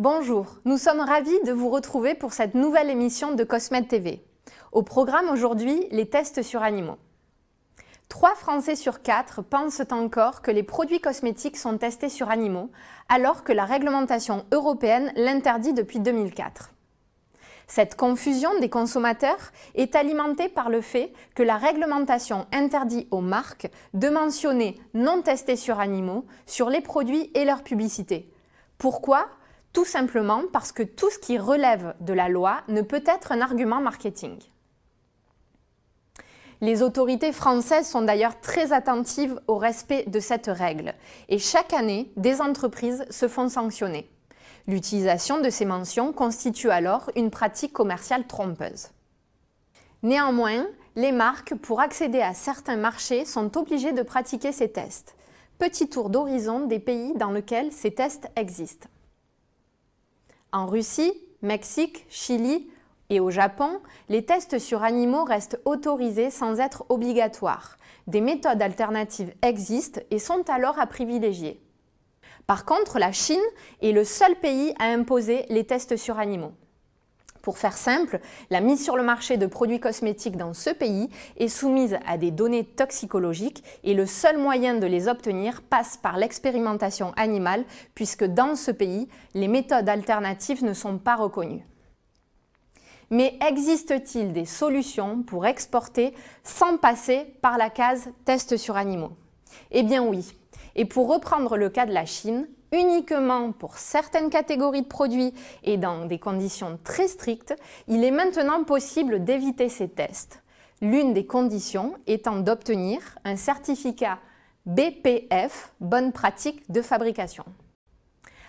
Bonjour, nous sommes ravis de vous retrouver pour cette nouvelle émission de Cosmed TV. Au programme aujourd'hui, les tests sur animaux. 3 Français sur 4 pensent encore que les produits cosmétiques sont testés sur animaux, alors que la réglementation européenne l'interdit depuis 2004. Cette confusion des consommateurs est alimentée par le fait que la réglementation interdit aux marques de mentionner « non testés sur animaux » sur les produits et leurs publicités. Pourquoi ? Tout simplement parce que tout ce qui relève de la loi ne peut être un argument marketing. Les autorités françaises sont d'ailleurs très attentives au respect de cette règle et chaque année, des entreprises se font sanctionner. L'utilisation de ces mentions constitue alors une pratique commerciale trompeuse. Néanmoins, les marques, pour accéder à certains marchés, sont obligées de pratiquer ces tests. Petit tour d'horizon des pays dans lesquels ces tests existent. En Russie, Mexique, Chili et au Japon, les tests sur animaux restent autorisés sans être obligatoires. Des méthodes alternatives existent et sont alors à privilégier. Par contre, la Chine est le seul pays à imposer les tests sur animaux. Pour faire simple, la mise sur le marché de produits cosmétiques dans ce pays est soumise à des données toxicologiques et le seul moyen de les obtenir passe par l'expérimentation animale puisque dans ce pays, les méthodes alternatives ne sont pas reconnues. Mais existe-t-il des solutions pour exporter sans passer par la case « test sur animaux » ? Eh bien oui. Et pour reprendre le cas de la Chine, uniquement pour certaines catégories de produits et dans des conditions très strictes, il est maintenant possible d'éviter ces tests. L'une des conditions étant d'obtenir un certificat BPF, bonne pratique de fabrication.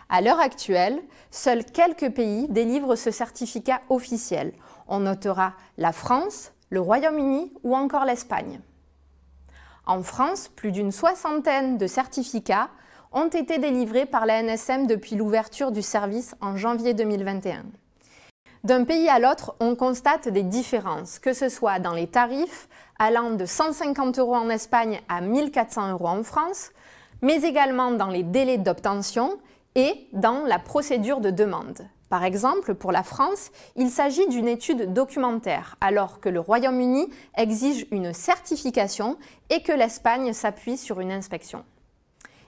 À l'heure actuelle, seuls quelques pays délivrent ce certificat officiel. On notera la France, le Royaume-Uni ou encore l'Espagne. En France, plus d'une soixantaine de certificats ont été délivrés par la NSM depuis l'ouverture du service en janvier 2021. D'un pays à l'autre, on constate des différences, que ce soit dans les tarifs, allant de 150 € en Espagne à 1 400 € en France, mais également dans les délais d'obtention et dans la procédure de demande. Par exemple, pour la France, il s'agit d'une étude documentaire, alors que le Royaume-Uni exige une certification et que l'Espagne s'appuie sur une inspection.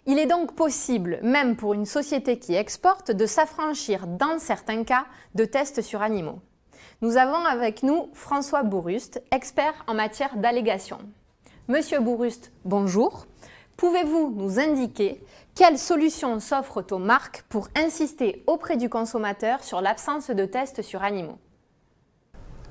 Il est donc possible, même pour une société qui exporte, de s'affranchir dans certains cas de tests sur animaux. Nous avons avec nous François Bourust, expert en matière d'allégation. Monsieur Bourust, bonjour. Pouvez-vous nous indiquer quelles solutions s'offrent aux marques pour insister auprès du consommateur sur l'absence de tests sur animaux ?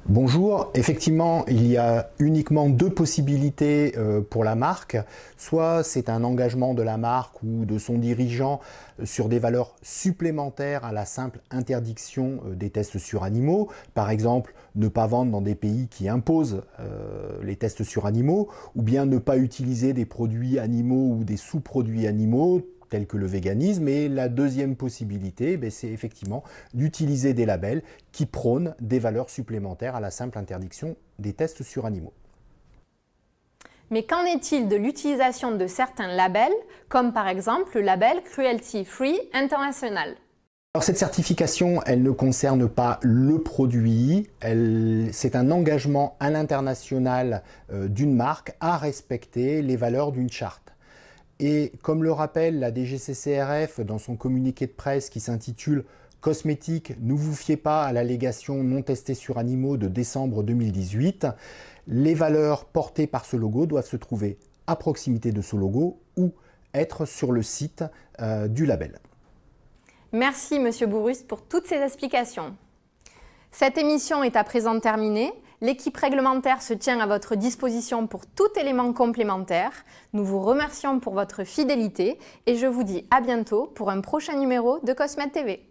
Bonjour, effectivement, il y a uniquement 2 possibilités pour la marque. Soit c'est un engagement de la marque ou de son dirigeant sur des valeurs supplémentaires à la simple interdiction des tests sur animaux. Par exemple, ne pas vendre dans des pays qui imposent les tests sur animaux, ou bien ne pas utiliser des produits animaux ou des sous-produits animaux, tels que le véganisme. Et la deuxième possibilité, c'est effectivement d'utiliser des labels qui prônent des valeurs supplémentaires à la simple interdiction des tests sur animaux. Mais qu'en est-il de l'utilisation de certains labels, comme par exemple le label Cruelty Free International ? Alors cette certification, elle ne concerne pas le produit, c'est un engagement à l'international d'une marque à respecter les valeurs d'une charte. Et comme le rappelle la DGCCRF dans son communiqué de presse qui s'intitule « Cosmétiques, ne vous fiez pas à l'allégation non testée sur animaux » de décembre 2018, les valeurs portées par ce logo doivent se trouver à proximité de ce logo ou être sur le site du label. Merci Monsieur Bourust pour toutes ces explications. Cette émission est à présent terminée. L'équipe réglementaire se tient à votre disposition pour tout élément complémentaire. Nous vous remercions pour votre fidélité et je vous dis à bientôt pour un prochain numéro de Cosmed TV.